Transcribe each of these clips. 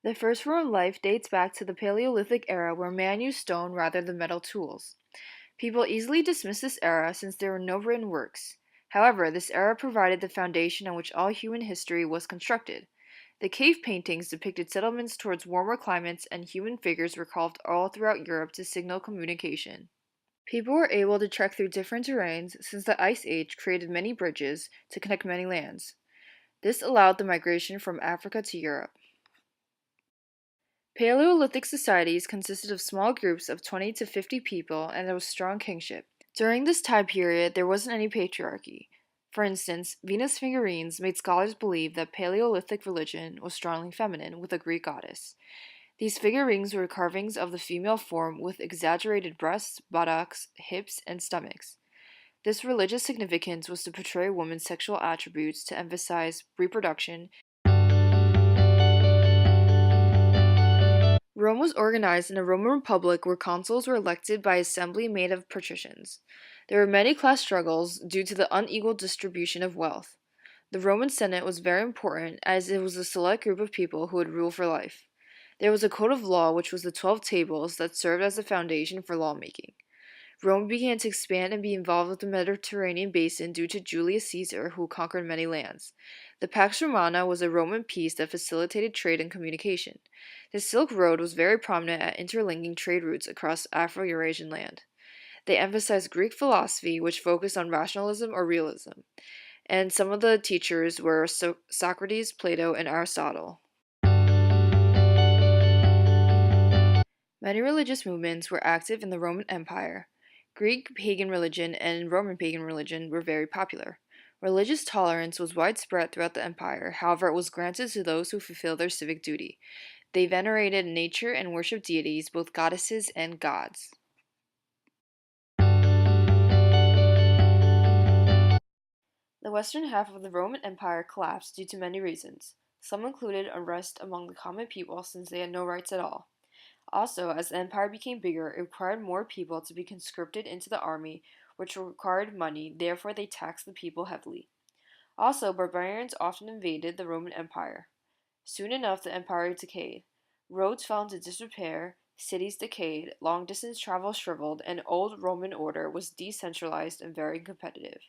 The first Roman life dates back to the Paleolithic era where man used stone rather than metal tools. People easily dismiss this era since there were no written works. However, this era provided the foundation on which all human history was constructed. The cave paintings depicted settlements towards warmer climates, and human figures were carved all throughout Europe to signal communication. People were able to trek through different terrains since the Ice Age created many bridges to connect many lands. This allowed the migration from Africa to Europe. Paleolithic societies consisted of small groups of 20 to 50 people, and there was strong kingship. During this time period, there wasn't any patriarchy. For instance, Venus figurines made scholars believe that Paleolithic religion was strongly feminine, with a Greek goddess. These figurines were carvings of the female form with exaggerated breasts, buttocks, hips, and stomachs. This religious significance was to portray women's sexual attributes to emphasize reproduction. Rome was organized in a Roman republic where consuls were elected by assembly made of patricians. There were many class struggles due to the unequal distribution of wealth. The Roman Senate was very important as it was a select group of people who would rule for life. There was a code of law, which was the 12 tables that served as the foundation for lawmaking. Rome began to expand and be involved with the Mediterranean basin due to Julius Caesar, who conquered many lands. The Pax Romana was a Roman peace that facilitated trade and communication. The Silk Road was very prominent at interlinking trade routes across Afro-Eurasian land. They emphasized Greek philosophy, which focused on rationalism or realism, and some of the teachers were Socrates, Plato, and Aristotle. Many religious movements were active in the Roman Empire. Greek pagan religion and Roman pagan religion were very popular. Religious tolerance was widespread throughout the empire, however, it was granted to those who fulfilled their civic duty. They venerated nature and worshipped deities, both goddesses and gods. The western half of the Roman Empire collapsed due to many reasons. Some included unrest among the common people since they had no rights at all. Also, as the empire became bigger, it required more people to be conscripted into the army, which required money, therefore, they taxed the people heavily. Also, barbarians often invaded the Roman Empire. Soon enough, the empire decayed. Roads fell into disrepair, cities decayed, long distance travel shriveled, and old Roman order was decentralized and very competitive.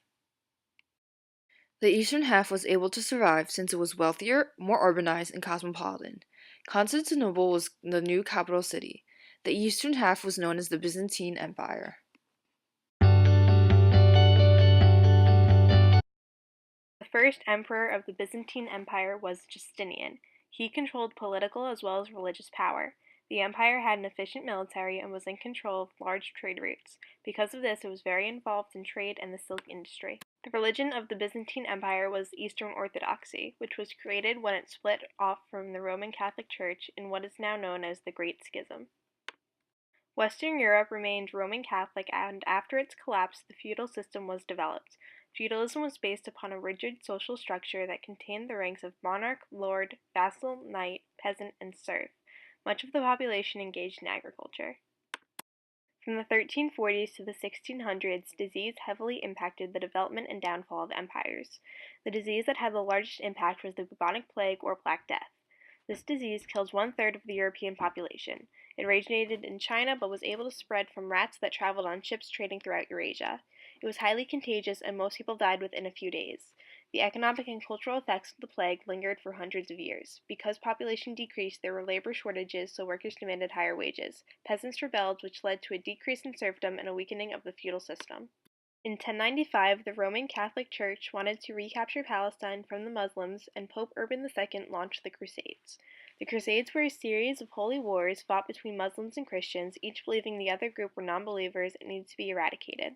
The eastern half was able to survive since it was wealthier, more urbanized, and cosmopolitan. Constantinople was the new capital city. The eastern half was known as the Byzantine Empire. The first emperor of the Byzantine Empire was Justinian. He controlled political as well as religious power. The empire had an efficient military and was in control of large trade routes. Because of this, it was very involved in trade and the silk industry. The religion of the Byzantine Empire was Eastern Orthodoxy, which was created when it split off from the Roman Catholic Church in what is now known as the Great Schism. Western Europe remained Roman Catholic, and after its collapse, the feudal system was developed. Feudalism was based upon a rigid social structure that contained the ranks of monarch, lord, vassal, knight, peasant, and serf. Much of the population engaged in agriculture. From the 1340s to the 1600s, disease heavily impacted the development and downfall of empires. The disease that had the largest impact was the bubonic plague or Black Death. This disease kills 1/3 of the European population. It originated in China but was able to spread from rats that traveled on ships trading throughout Eurasia. It was highly contagious and most people died within a few days. The economic and cultural effects of the plague lingered for hundreds of years. Because population decreased, there were labor shortages, so workers demanded higher wages. Peasants rebelled, which led to a decrease in serfdom and a weakening of the feudal system. In 1095, the Roman Catholic Church wanted to recapture Palestine from the Muslims, and Pope Urban II launched the Crusades. The Crusades were a series of holy wars fought between Muslims and Christians, each believing the other group were non-believers and needed to be eradicated.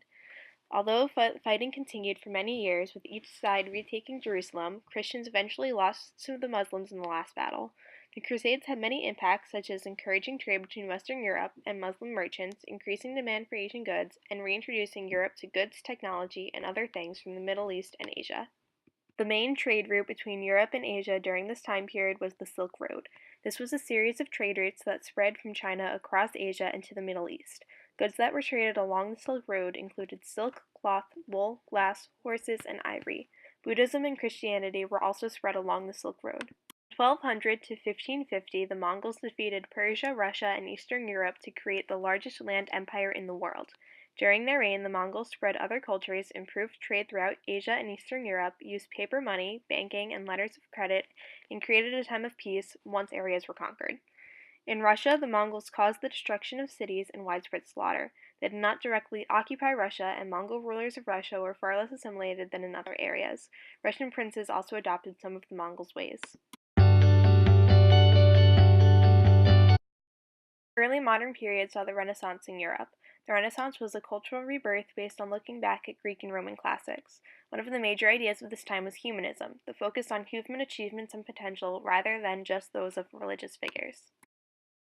Although fighting continued for many years, with each side retaking Jerusalem, Christians eventually lost to the Muslims in the last battle. The Crusades had many impacts, such as encouraging trade between Western Europe and Muslim merchants, increasing demand for Asian goods, and reintroducing Europe to goods, technology, and other things from the Middle East and Asia. The main trade route between Europe and Asia during this time period was the Silk Road. This was a series of trade routes that spread from China across Asia into the Middle East. Goods that were traded along the Silk Road included silk, cloth, wool, glass, horses, and ivory. Buddhism and Christianity were also spread along the Silk Road. 1200 to 1550, the Mongols defeated Persia, Russia, and Eastern Europe to create the largest land empire in the world. During their reign, the Mongols spread other cultures, improved trade throughout Asia and Eastern Europe, used paper money, banking, and letters of credit, and created a time of peace once areas were conquered. In Russia, the Mongols caused the destruction of cities and widespread slaughter. They did not directly occupy Russia, and Mongol rulers of Russia were far less assimilated than in other areas. Russian princes also adopted some of the Mongols' ways. Early modern period saw the Renaissance in Europe. The Renaissance was a cultural rebirth based on looking back at Greek and Roman classics. One of the major ideas of this time was humanism, the focus on human achievements and potential rather than just those of religious figures.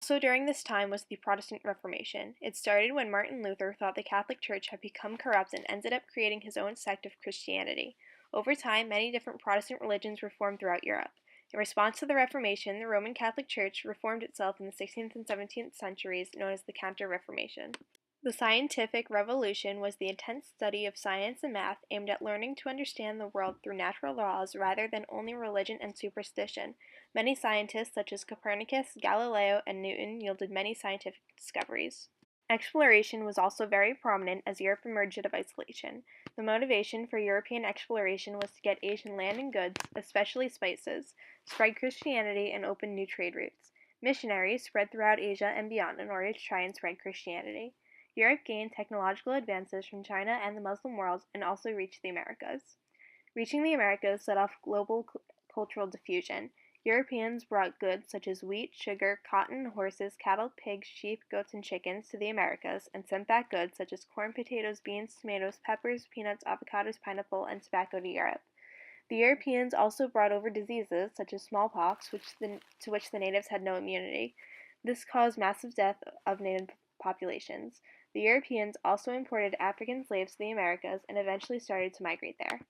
Also during this time was the Protestant Reformation. It started when Martin Luther thought the Catholic Church had become corrupt and ended up creating his own sect of Christianity. Over time, many different Protestant religions were formed throughout Europe. In response to the Reformation, the Roman Catholic Church reformed itself in the 16th and 17th centuries, known as the Counter-Reformation. The scientific revolution was the intense study of science and math aimed at learning to understand the world through natural laws rather than only religion and superstition. Many scientists, such as Copernicus, Galileo, and Newton, yielded many scientific discoveries. Exploration was also very prominent as Europe emerged out of isolation. The motivation for European exploration was to get Asian land and goods, especially spices, spread Christianity, and open new trade routes. Missionaries spread throughout Asia and beyond in order to try and spread Christianity. Europe gained technological advances from China and the Muslim world and also reached the Americas. Reaching the Americas set off global cultural diffusion. Europeans brought goods such as wheat, sugar, cotton, horses, cattle, pigs, sheep, goats, and chickens to the Americas and sent back goods such as corn, potatoes, beans, tomatoes, peppers, peanuts, avocados, pineapple, and tobacco to Europe. The Europeans also brought over diseases such as smallpox, to which the natives had no immunity. This caused massive death of native populations. The Europeans also imported African slaves to the Americas and eventually started to migrate there.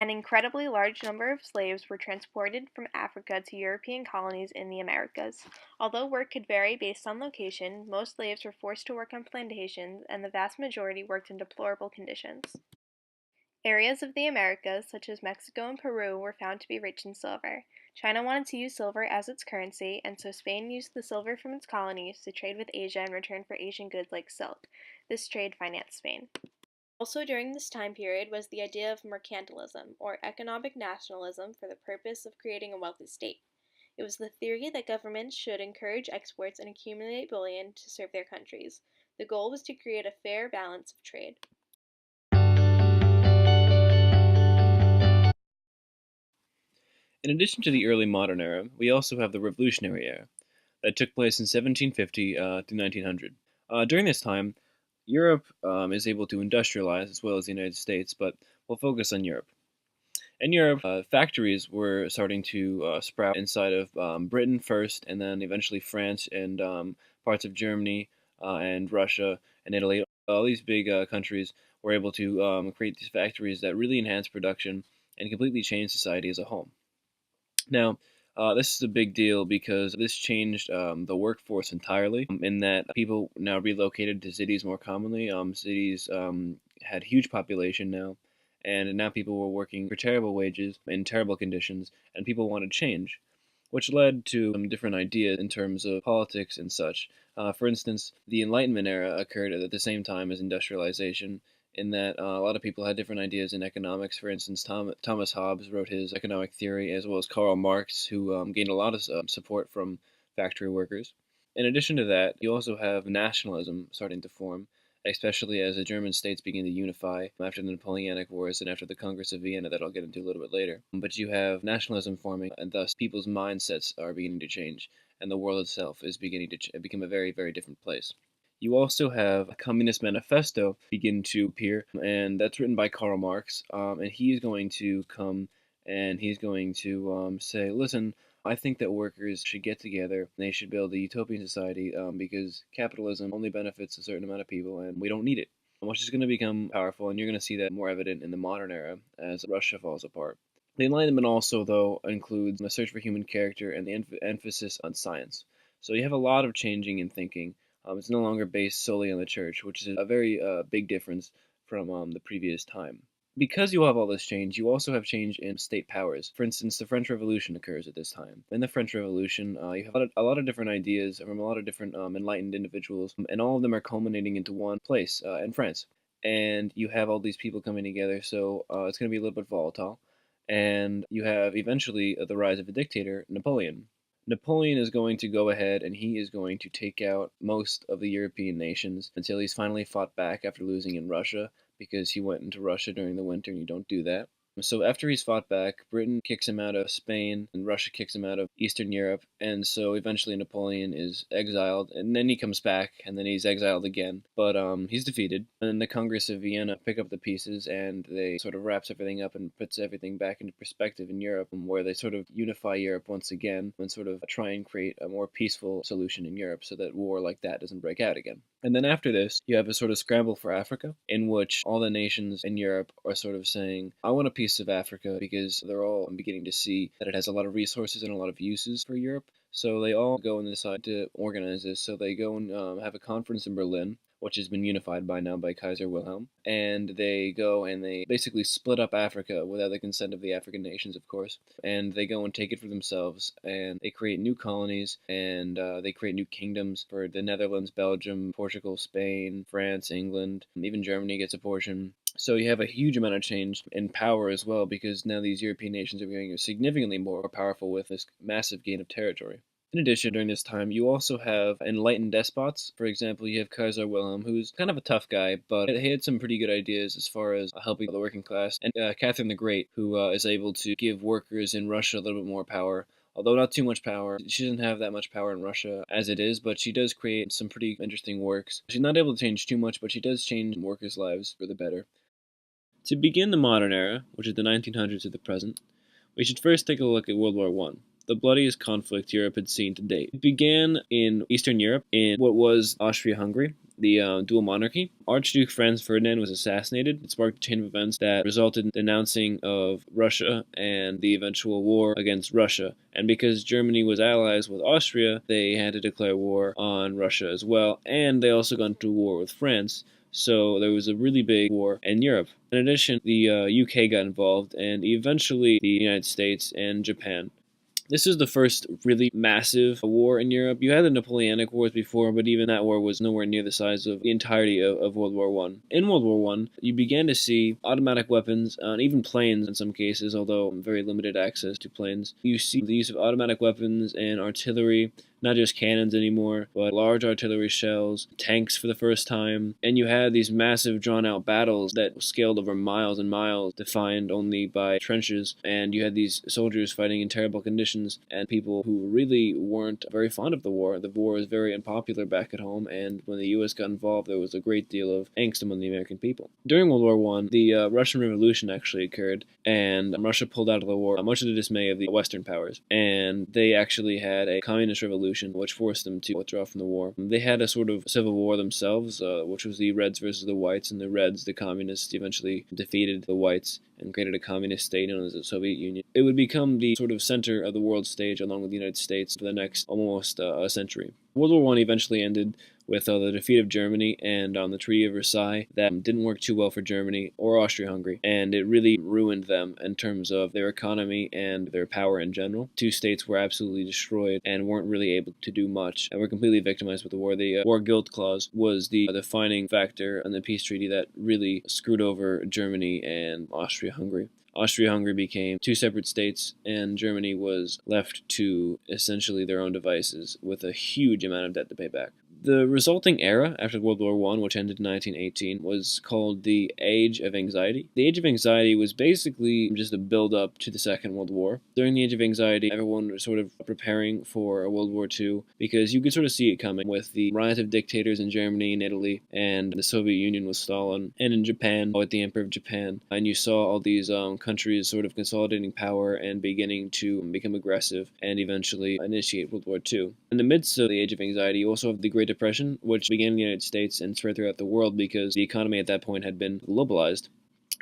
An incredibly large number of slaves were transported from Africa to European colonies in the Americas. Although work could vary based on location, most slaves were forced to work on plantations, and the vast majority worked in deplorable conditions. Areas of the Americas, such as Mexico and Peru, were found to be rich in silver. China wanted to use silver as its currency, and so Spain used the silver from its colonies to trade with Asia in return for Asian goods like silk. This trade financed Spain. Also during this time period was the idea of mercantilism, or economic nationalism, for the purpose of creating a wealthy state. It was the theory that governments should encourage exports and accumulate bullion to serve their countries. The goal was to create a fair balance of trade. In addition to the early modern era, we also have the Revolutionary era that took place in 1750 to 1900. During this time, Europe is able to industrialize as well as the United States, but we'll focus on Europe. In Europe, factories were starting to sprout inside of Britain first, and then eventually France and parts of Germany and Russia and Italy. All these big countries were able to create these factories that really enhanced production and completely changed society as a whole. Now, this is a big deal because this changed the workforce entirely, in that people now relocated to cities more commonly. Cities had huge population now, and now people were working for terrible wages in terrible conditions, and people wanted change, which led to some different ideas in terms of politics and such. For instance, the Enlightenment era occurred at the same time as industrialization, in that a lot of people had different ideas in economics. For instance, Thomas Hobbes wrote his economic theory, as well as Karl Marx, who gained a lot of support from factory workers. In addition to that, you also have nationalism starting to form, especially as the German states begin to unify after the Napoleonic Wars and after the Congress of Vienna, that I'll get into a little bit later. But you have nationalism forming, and thus people's mindsets are beginning to change, and the world itself is beginning to become a very, very different place. You also have a Communist Manifesto begin to appear, and that's written by Karl Marx, and he's going to come and he's going to say, listen, I think that workers should get together. They should build a utopian society because capitalism only benefits a certain amount of people, and we don't need it. Which is going to become powerful, and you're going to see that more evident in the modern era as Russia falls apart. The Enlightenment also, though, includes a search for human character and the emphasis on science. So you have a lot of changing in thinking. It's no longer based solely on the church, which is a very big difference from the previous time. Because you have all this change, you also have change in state powers. For instance, the French Revolution occurs at this time. In the French Revolution, you have a lot of different ideas from a lot of different enlightened individuals, and all of them are culminating into one place in France. And you have all these people coming together, so it's going to be a little bit volatile. And you have eventually the rise of a dictator, Napoleon. Napoleon is going to go ahead and he is going to take out most of the European nations until he's finally fought back after losing in Russia because he went into Russia during the winter and you don't do that. So after he's fought back, Britain kicks him out of Spain and Russia kicks him out of Eastern Europe, and so eventually Napoleon is exiled, and then he comes back, and then he's exiled again, but he's defeated. And then the Congress of Vienna pick up the pieces, and they sort of wraps everything up and puts everything back into perspective in Europe, where they sort of unify Europe once again and sort of try and create a more peaceful solution in Europe so that war like that doesn't break out again. And then after this, you have a sort of scramble for Africa, in which all the nations in Europe are sort of saying, I want a piece of Africa, because they're all beginning to see that it has a lot of resources and a lot of uses for Europe. So they all go and decide to organize this. So they go and have a conference in Berlin, which has been unified by now by Kaiser Wilhelm. And they go and they basically split up Africa without the consent of the African nations, of course. And they go and take it for themselves. And they create new colonies and they create new kingdoms for the Netherlands, Belgium, Portugal, Spain, France, England. Even Germany gets a portion. So you have a huge amount of change in power as well, because now these European nations are becoming significantly more powerful with this massive gain of territory. In addition, during this time, you also have enlightened despots. For example, you have Kaiser Wilhelm, who's kind of a tough guy, but he had some pretty good ideas as far as helping the working class. And Catherine the Great, who is able to give workers in Russia a little bit more power. Although not too much power. She doesn't have that much power in Russia as it is, but she does create some pretty interesting works. She's not able to change too much, but she does change workers' lives for the better. To begin the modern era, which is the 1900s to the present, we should first take a look at World War I, the bloodiest conflict Europe had seen to date. It began in Eastern Europe, in what was Austria-Hungary, the dual monarchy. Archduke Franz Ferdinand was assassinated. It sparked a chain of events that resulted in the denouncing of Russia and the eventual war against Russia. And because Germany was allies with Austria, they had to declare war on Russia as well, and they also got into war with France. So there was a really big war in Europe. In addition, the UK got involved, and eventually the United States and Japan. This is the first really massive war in Europe. You had the Napoleonic Wars before, but even that war was nowhere near the size of the entirety of World War I. In World War I, you began to see automatic weapons, and even planes in some cases, although very limited access to planes. You see the use of automatic weapons and artillery, not just cannons anymore, but large artillery shells, tanks for the first time, and you had these massive drawn-out battles that scaled over miles and miles, defined only by trenches, and you had these soldiers fighting in terrible conditions, and people who really weren't very fond of the war. The war was very unpopular back at home, and when the U.S. got involved, there was a great deal of angst among the American people. During World War I, the Russian Revolution actually occurred, and Russia pulled out of the war, much to the dismay of the Western powers, and they actually had a communist revolution which forced them to withdraw from the war. They had a sort of civil war themselves, which was the Reds versus the Whites, and the Reds, the communists, eventually defeated the Whites and created a communist state known as the Soviet Union. It would become the sort of center of the world stage along with the United States for the next almost a century. World War I eventually ended with the defeat of Germany and on the Treaty of Versailles. That didn't work too well for Germany or Austria-Hungary, and it really ruined them in terms of their economy and their power in general. Two states were absolutely destroyed and weren't really able to do much, and were completely victimized with the war. The War Guilt Clause was the defining factor in the peace treaty that really screwed over Germany and Austria-Hungary. Austria-Hungary became two separate states, and Germany was left to essentially their own devices with a huge amount of debt to pay back. The resulting era after World War I, which ended in 1918, was called the Age of Anxiety. The Age of Anxiety was basically just a build-up to the Second World War. During the Age of Anxiety, everyone was sort of preparing for a World War II because you could sort of see it coming with the rise of dictators in Germany and Italy, and the Soviet Union with Stalin, and in Japan with the Emperor of Japan. And you saw all these countries sort of consolidating power and beginning to become aggressive and eventually initiate World War II. In the midst of the Age of Anxiety, you also have the Great Depression, which began in the United States and spread throughout the world because the economy at that point had been globalized.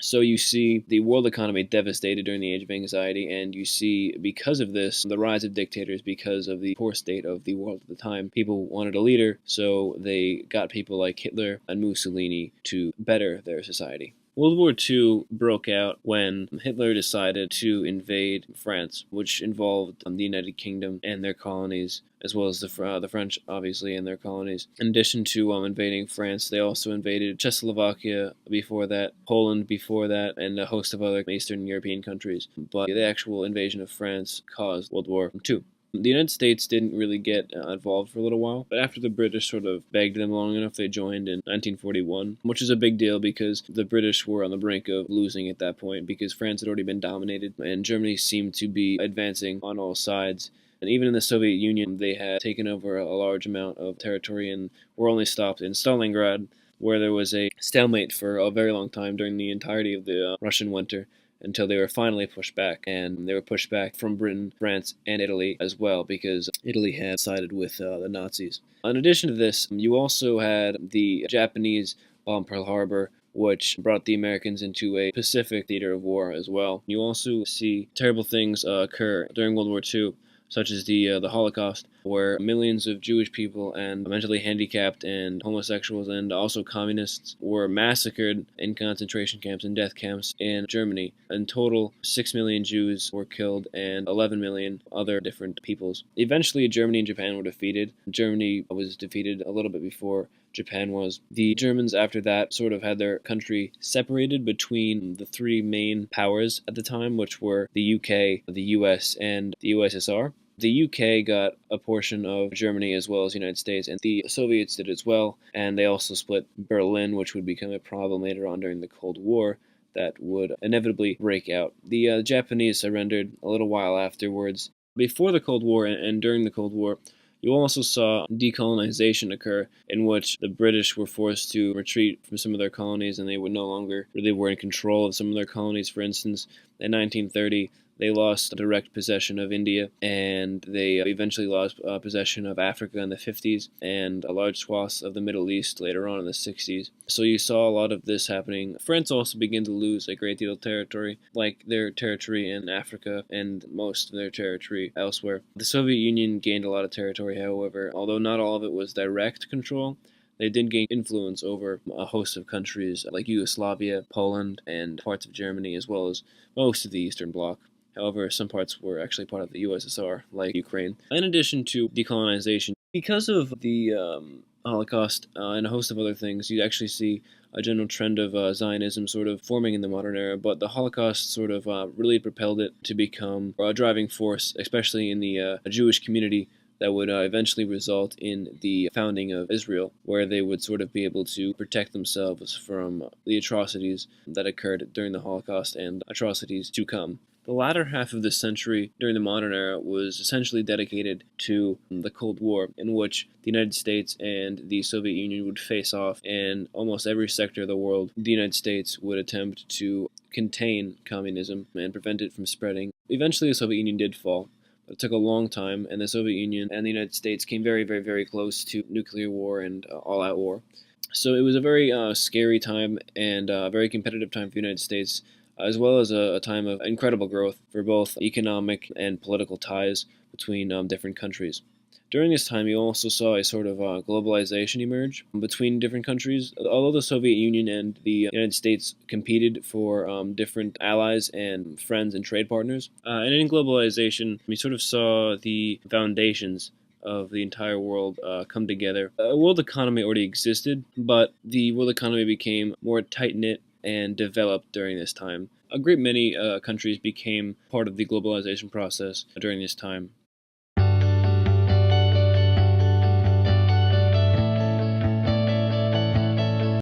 So you see the world economy devastated during the Age of Anxiety, and you see, because of this, the rise of dictators because of the poor state of the world at the time. People wanted a leader, so they got people like Hitler and Mussolini to better their society. World War II broke out when Hitler decided to invade France, which involved the United Kingdom and their colonies, as well as the French, obviously, and their colonies. In addition to invading France, they also invaded Czechoslovakia before that, Poland before that, and a host of other Eastern European countries. But the actual invasion of France caused World War II. The United States didn't really get involved for a little while, but after the British sort of begged them long enough, they joined in 1941, which is a big deal because the British were on the brink of losing at that point because France had already been dominated and Germany seemed to be advancing on all sides. And even in the Soviet Union, they had taken over a large amount of territory and were only stopped in Stalingrad, where there was a stalemate for a very long time during the entirety of the Russian winter, until they were finally pushed back. And they were pushed back from Britain, France, and Italy as well, because Italy had sided with the Nazis. In addition to this, you also had the Japanese bomb Pearl Harbor, which brought the Americans into a Pacific theater of war as well. You also see terrible things occur during World War II, such as the Holocaust, where millions of Jewish people and mentally handicapped and homosexuals and also communists were massacred in concentration camps and death camps in Germany. In total, 6 million Jews were killed and 11 million other different peoples. Eventually, Germany and Japan were defeated. Germany was defeated a little bit before Japan was. The Germans, after that, sort of had their country separated between the three main powers at the time, which were the UK, the US, and the USSR. The UK got a portion of Germany as well as the United States, and the Soviets did as well, and they also split Berlin, which would become a problem later on during the Cold War that would inevitably break out. The Japanese surrendered a little while afterwards. Before the Cold War and during the Cold War, you also saw decolonization occur, in which the British were forced to retreat from some of their colonies, and they would no longer really were in control of some of their colonies. For instance, in 1930, they lost direct possession of India, and they eventually lost possession of Africa in the 50s and a large swaths of the Middle East later on in the 60s. So you saw a lot of this happening. France also began to lose a great deal of territory, like their territory in Africa and most of their territory elsewhere. The Soviet Union gained a lot of territory, however, although not all of it was direct control. They did gain influence over a host of countries like Yugoslavia, Poland, and parts of Germany, as well as most of the Eastern Bloc. However, some parts were actually part of the USSR, like Ukraine. In addition to decolonization, because of the Holocaust and a host of other things, you actually see a general trend of Zionism sort of forming in the modern era, but the Holocaust sort of really propelled it to become a driving force, especially in the Jewish community, that would eventually result in the founding of Israel, where they would sort of be able to protect themselves from the atrocities that occurred during the Holocaust and atrocities to come. The latter half of this century, during the modern era, was essentially dedicated to the Cold War, in which the United States and the Soviet Union would face off in almost every sector of the world. The United States would attempt to contain communism and prevent it from spreading. Eventually, the Soviet Union did fall. But it took a long time, and the Soviet Union and the United States came very, very, very close to nuclear war and all-out war. So it was a very scary time and a very competitive time for the United States, as well as a time of incredible growth for both economic and political ties between different countries. During this time, you also saw a sort of globalization emerge between different countries. Although the Soviet Union and the United States competed for different allies and friends and trade partners, and in globalization, we sort of saw the foundations of the entire world come together. A world economy already existed, but the world economy became more tight-knit and developed during this time. A great many countries became part of the globalization process during this time.